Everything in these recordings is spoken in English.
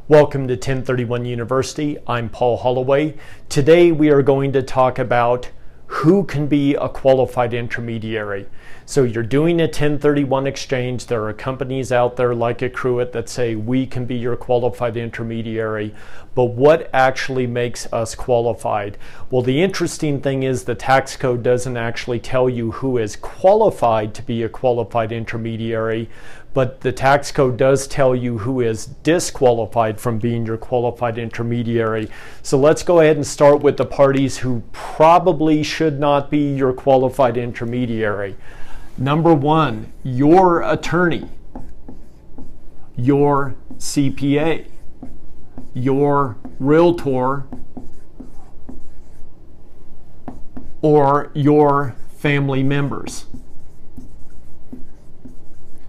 Welcome to 1031 University. I'm Paul Holloway. Today we are going to talk about who can be a qualified intermediary. So you're doing a 1031 exchange. There are companies out there like Accruit that say we can be your qualified intermediary. But what actually makes us qualified? Well, the interesting thing is the tax code doesn't actually tell you who is qualified to be a qualified intermediary, but the tax code does tell you who is disqualified from being your qualified intermediary. So let's go ahead and start with the parties who probably should not be your qualified intermediary. Number one, your attorney, your CPA, your realtor, or your family members.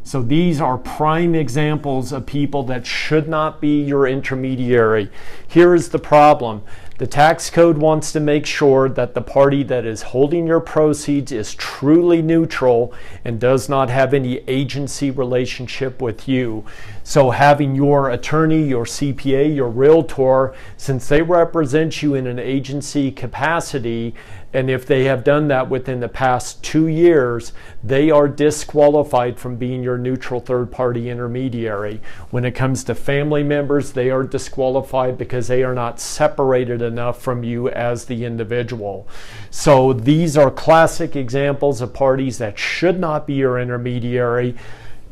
So these are prime examples of people that should not be your intermediary. Here is the problem. The tax code wants to make sure that the party that is holding your proceeds is truly neutral and does not have any agency relationship with you. So having your attorney, your CPA, your realtor, since they represent you in an agency capacity, and if they have done that within the past 2 years, they are disqualified from being your neutral third-party intermediary. When it comes to family members, they are disqualified because they are not separated enough from you as the individual. So these are classic examples of parties that should not be your intermediary.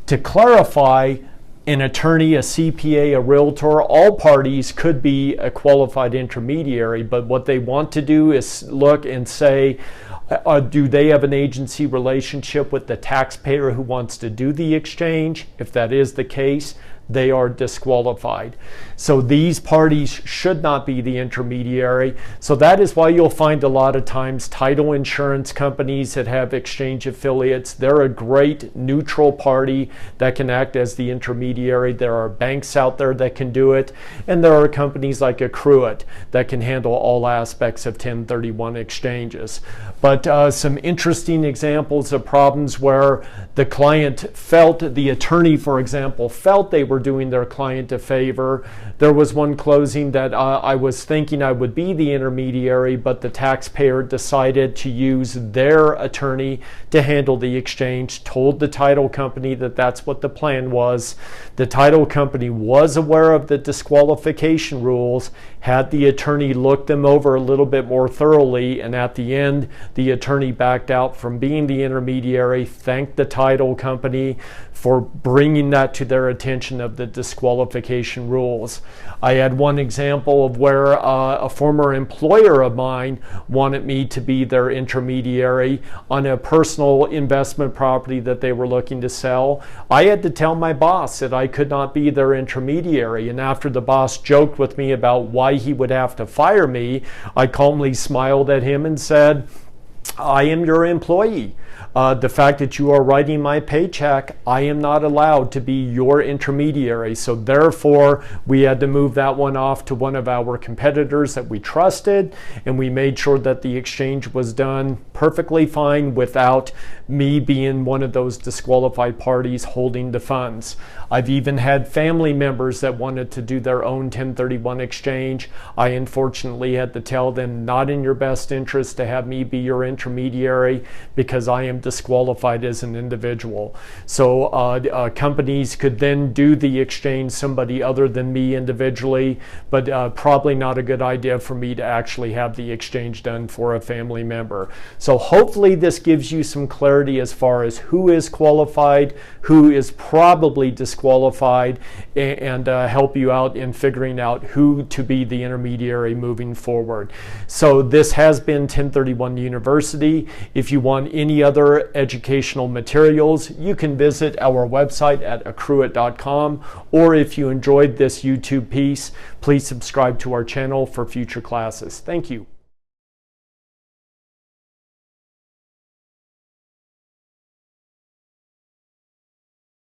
To clarify, an attorney, a CPA, a realtor, all parties could be a qualified intermediary, but what they want to do is look and say, do they have an agency relationship with the taxpayer who wants to do the exchange? If that is the case, they are disqualified. So these parties should not be the intermediary. So that is why you'll find a lot of times title insurance companies that have exchange affiliates, they're a great neutral party that can act as the intermediary. There are banks out there that can do it, and there are companies like Accruit that can handle all aspects of 1031 exchanges. But some interesting examples of problems where the client felt, the attorney, for example, felt they were doing their client a favor. There was one closing that I was thinking I would be the intermediary, but the taxpayer decided to use their attorney to handle the exchange, told the title company that that's what the plan was. The title company was aware of the disqualification rules, had the attorney look them over a little bit more thoroughly, and at the end, the attorney backed out from being the intermediary, thanked the title company for bringing that to their attention of the disqualification rules. I had one example of where a former employer of mine wanted me to be their intermediary on a personal investment property that they were looking to sell. I had to tell my boss that I could not be their intermediary, and after the boss joked with me about why he would have to fire me, I calmly smiled at him and said, I am your employee. The fact that you are writing my paycheck, I am not allowed to be your intermediary. So therefore, we had to move that one off to one of our competitors that we trusted, and we made sure that the exchange was done perfectly fine without me being one of those disqualified parties holding the funds. I've even had family members that wanted to do their own 1031 exchange. I unfortunately had to tell them, not in your best interest to have me be your intermediary because I am disqualified as an individual. So companies could then do the exchange somebody other than me individually, but probably not a good idea for me to actually have the exchange done for a family member. So hopefully this gives you some clarity as far as who is qualified, who is probably disqualified, and help you out in figuring out who to be the intermediary moving forward. So this has been 1031 University. If you want any other educational materials, you can visit our website at accruit.com, or if you enjoyed this YouTube piece, please subscribe to our channel for future classes. Thank you.